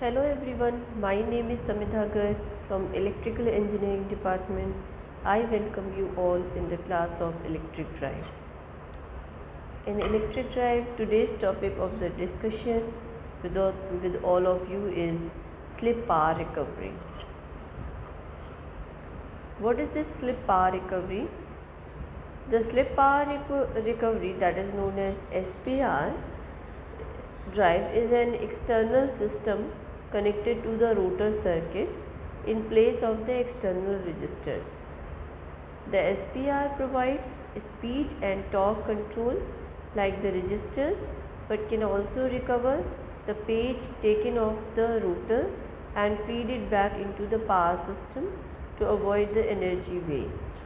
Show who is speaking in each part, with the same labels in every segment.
Speaker 1: Hello everyone, my name is Samidha Garg from Electrical Engineering Department. I welcome you all in the class of electric drive. In electric drive, today's topic of the discussion with all of you is slip power recovery. What is this slip power recovery? The slip power recovery, that is known as SPR drive, is an external system connected to the rotor circuit in place of the external resistors. The SPR provides speed and torque control like the resistors, but can also recover the page taken off the rotor and feed it back into the power system to avoid the energy waste.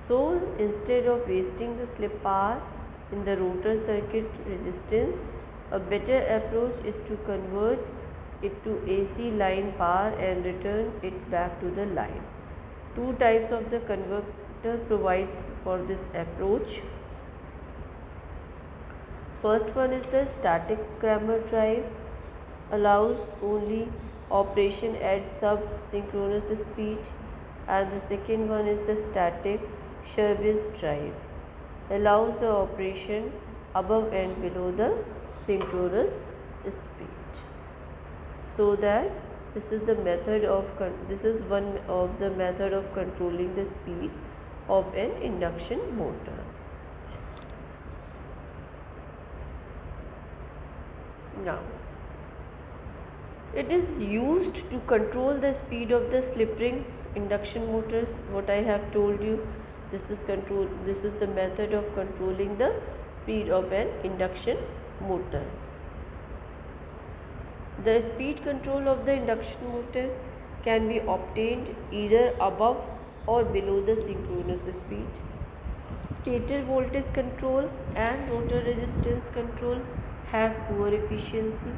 Speaker 1: So instead of wasting the slip power in the rotor circuit resistance, a better approach is to convert it to AC line power and return it back to the line. Two types of the converter provide for this approach. First one is the static Cramer drive, allows only operation at sub-synchronous speed, and the second one is the static Scherbius drive, allows the operation above and below the synchronous speed. So that this is one of the method of controlling the speed of an induction motor. Now, it is used to control the speed of the slip ring induction motors. What I have told you, this is the method of controlling the speed of an induction motor. The speed control of the induction motor can be obtained either above or below the synchronous speed. Stator voltage control and rotor resistance control have poor efficiency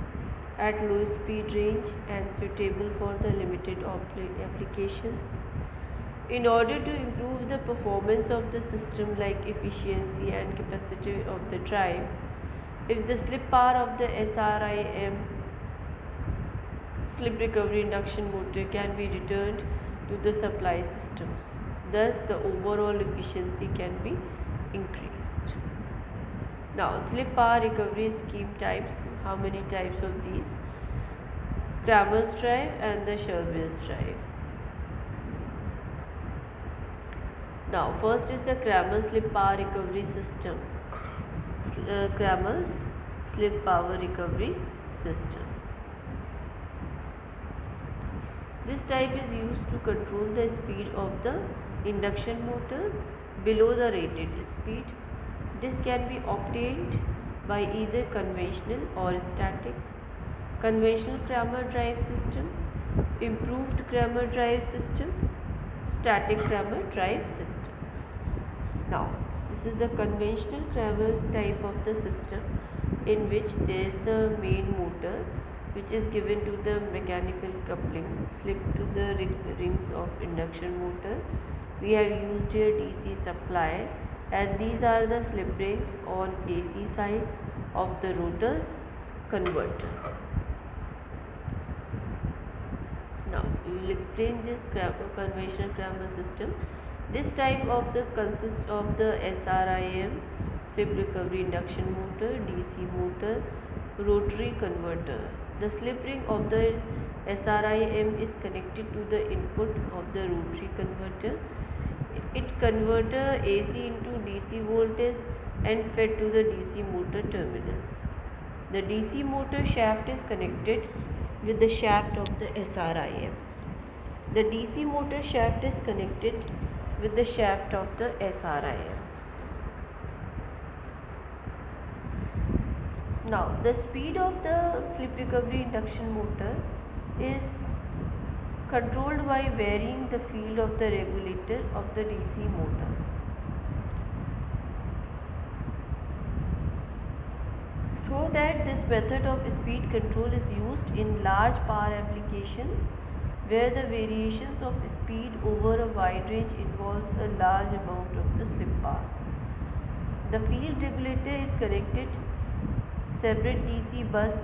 Speaker 1: at low speed range and suitable for the limited applications. In order to improve the performance of the system like efficiency and capacity of the drive, if the slip power of the SRIM slip recovery induction motor can be returned to the supply systems, thus the overall efficiency can be increased. Now, slip power recovery scheme types. How many types of these? Cramer's drive and the Scherbius drive. Now, first is the Cramer slip power recovery system. Cramer's slip power recovery system. This type is used to control the speed of the induction motor below the rated speed. This can be obtained by either conventional or static. Conventional Cramer drive system, improved Cramer drive system, static Cramer drive system. Now, this is the conventional Cramer type of the system, in which there is the main motor which is given to the mechanical coupling slipped to the rings of induction motor. We have used here DC supply, and these are the slip rings on AC side of the rotor converter. Now, we will explain this conventional Cramer system. This type of the consists of the SRIM slip recovery induction motor, DC motor, rotary converter. The slip ring of the SRIM is connected to the input of the rotary converter. It converts AC into DC voltage and fed to the DC motor terminals. The DC motor shaft is connected with the shaft of the SRIM. The DC motor shaft is connected with the shaft of the SRIM. Now, the speed of the slip recovery induction motor is controlled by varying the field of the regulator of the DC motor. So that this method of speed control is used in large power applications where the variations of speed over a wide range involves a large amount of the slip power. The field regulator is connected separate DC bus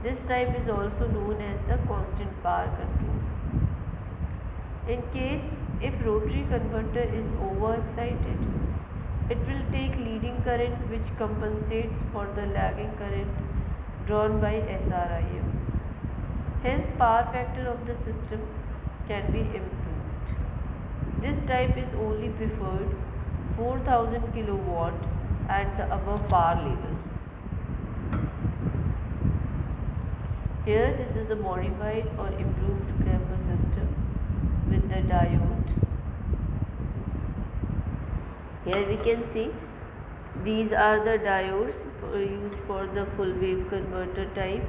Speaker 1: This type is also known as the constant power control. In case if rotary converter is overexcited, it will take leading current which compensates for the lagging current drawn by SRIM. Hence, power factor of the system can be improved. This type is only preferred 4000 kilowatt at the above power level. Here this is the modified or improved Cramer system with the diode. Here we can see these are the diodes used for the full wave converter type.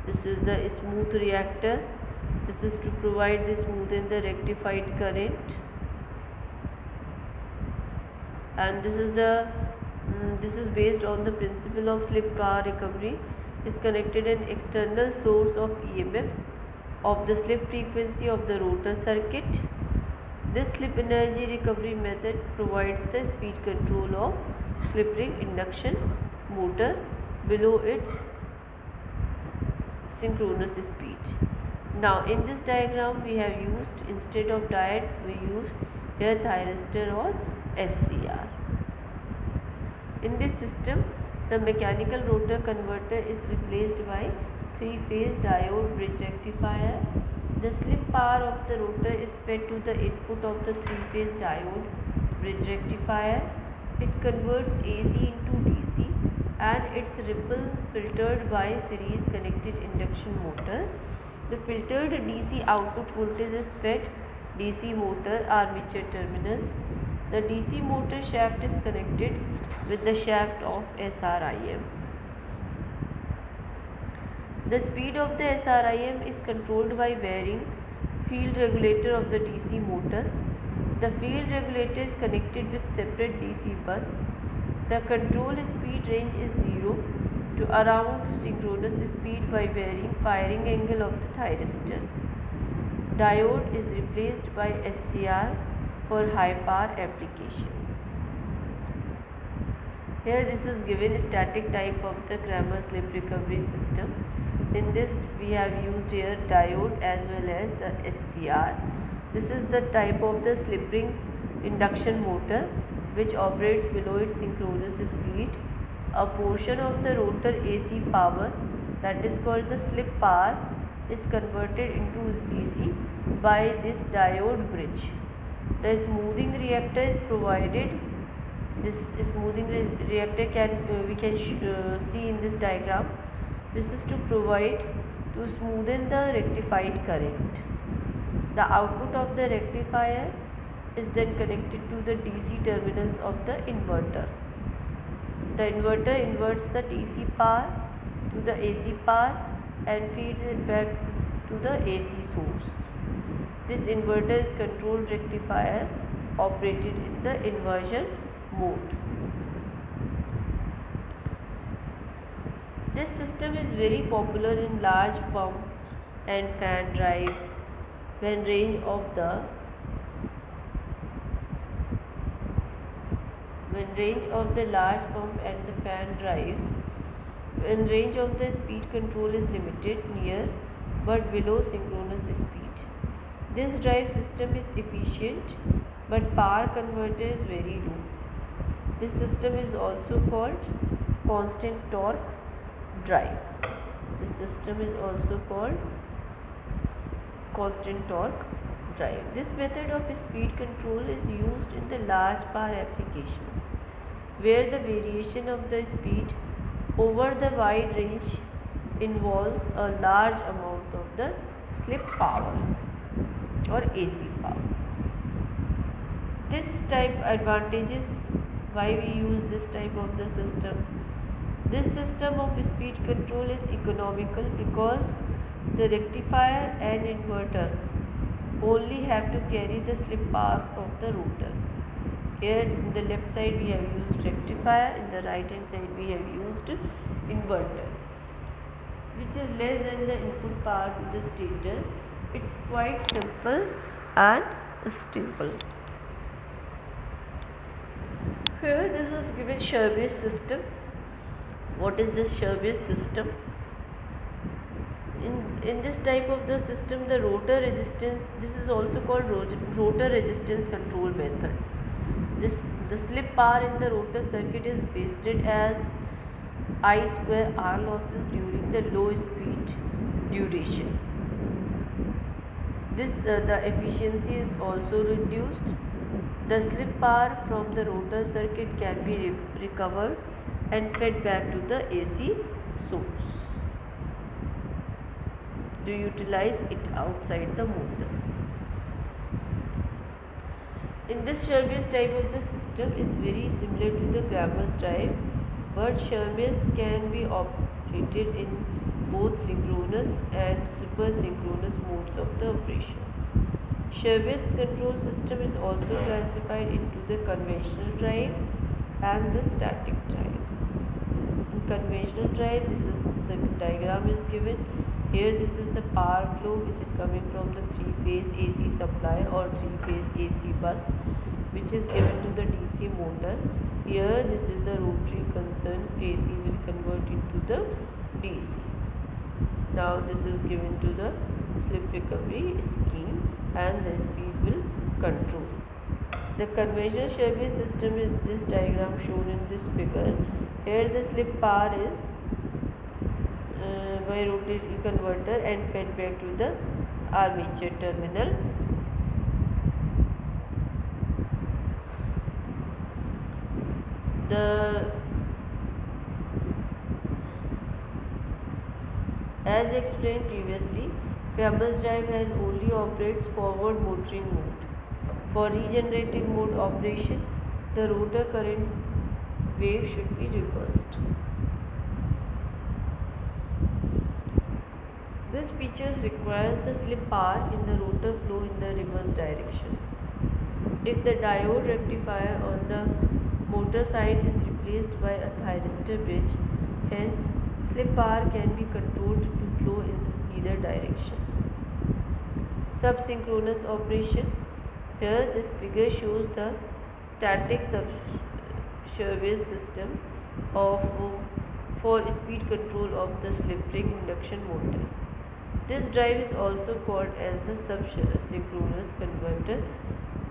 Speaker 1: This is the smooth reactor. This is to provide the smooth and the rectified current. And this is based on the principle of slip power recovery. Is connected an external source of EMF of the slip frequency of the rotor circuit. This slip energy recovery method provides the speed control of slip ring induction motor below its synchronous speed. Now in this diagram we have used, instead of diode we use here thyristor or SCR. In this system, the mechanical rotor converter is replaced by 3-phase diode bridge rectifier. The slip power of the rotor is fed to the input of the 3-phase diode bridge rectifier. It converts AC into DC and its ripple filtered by series connected induction motor. The filtered DC output voltage is fed DC motor armature terminals. The DC motor shaft is connected with the shaft of SRIM. The speed of the SRIM is controlled by varying field regulator of the DC motor. The field regulator is connected with separate DC bus. The control speed range is 0 to around synchronous speed by varying firing angle of the thyristor. Diode is replaced by SCR for high power applications. Here this is given static type of the Cramer slip recovery system. In this we have used here diode as well as the SCR. This is the type of the slip ring induction motor which operates below its synchronous speed. A portion of the rotor AC power, that is called the slip power, is converted into DC by this diode bridge. The smoothing reactor is provided. This smoothing reactor we can see in this diagram. This is to provide to smoothen the rectified current. The output of the rectifier is then connected to the DC terminals of the inverter. The inverter inverts the DC power to the AC power and feeds it back to the AC source. This inverter is controlled rectifier operated in the inversion mode. This system is very popular in large pump and fan drives when range of the large pump and the fan drives, when range of the speed control is limited near but below synchronous speed. This drive system is efficient but power converter is very low. This system is also called constant torque drive. This system is also called constant torque drive. This method of speed control is used in the large power applications where the variation of the speed over the wide range involves a large amount of the slip power or AC power. This type advantages why we use this type of the system. This system of speed control is economical because the rectifier and inverter only have to carry the slip power of the rotor. Here in the left side we have used rectifier, in the right hand side we have used inverter, which is less than the input power to the stator. It's quite simple and stable. Here this is given Sherbius system. What is this Sherbius system? In this type of the system, the rotor resistance, this is also called rotor resistance control method. This the slip bar in the rotor circuit is based as I square R losses during the low speed duration. The efficiency is also reduced. The slip bar from the rotor circuit can be recovered and fed back to the AC source to utilize it outside the motor. In this Sherbius type of the system is very similar to the Cramer's drive, but Sherbius can be operated in both synchronous and super-synchronous modes of the operation. Sherbius control system is also classified into the conventional drive and the static drive. In conventional drive, this is the diagram is given. Here this is the power flow which is coming from the 3-phase AC supply or 3-phase AC bus, which is given to the DC motor. Here this is the rotary concern, AC will convert into the DC. Now this is given to the slip recovery scheme and the speed will control. The conventional Sherbius system is this diagram shown in this figure. Here the slip bar is by rotary converter and fed back to the armature terminal. As explained previously, Cramer's drive has only operates forward motoring mode. For regenerative mode operation, the rotor current wave should be reversed. This feature requires the slip bar in the rotor flow in the reverse direction. If the diode rectifier on the motor side is replaced by a thyristor bridge, hence slip bar can be controlled to flow in either direction. Subsynchronous operation. Here this figure shows the static Sherbius system for speed control of the slip ring induction motor. This drive is also called as the subsynchronous converter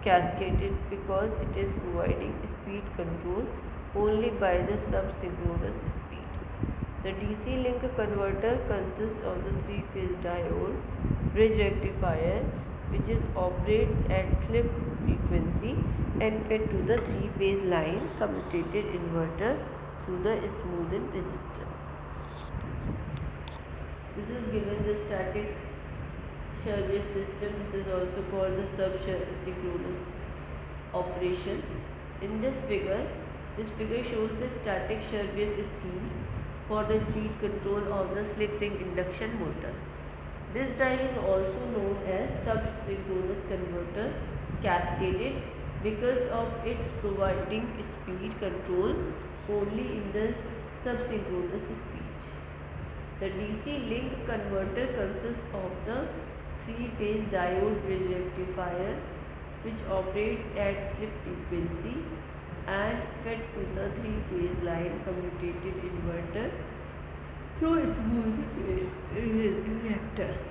Speaker 1: cascaded because it is providing speed control only by the subsynchronous speed. The DC link converter consists of the 3-phase diode bridge rectifier, which operates at slip frequency and fed to the 3-phase line commutated inverter through the smoothened resistor. This is given the static Sherbius system. This is also called the subsynchronous operation. In this figure shows the static Sherbius schemes for the speed control of the slip ring induction motor. This drive is also known as subsynchronous converter cascaded because of its providing speed control only in the subsynchronous speed. The DC link converter consists of the 3-phase diode bridge rectifier, which operates at slip frequency and fed to the 3-phase line commutated inverter through smooth reactors.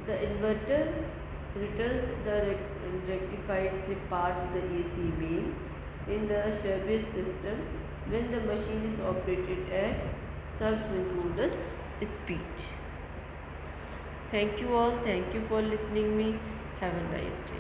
Speaker 1: The inverter returns the rectified slip bar to the AC main in the Sherbius system when the machine is operated at subsynchronous speed. Thank you all. Thank you for listening me. Have a nice day.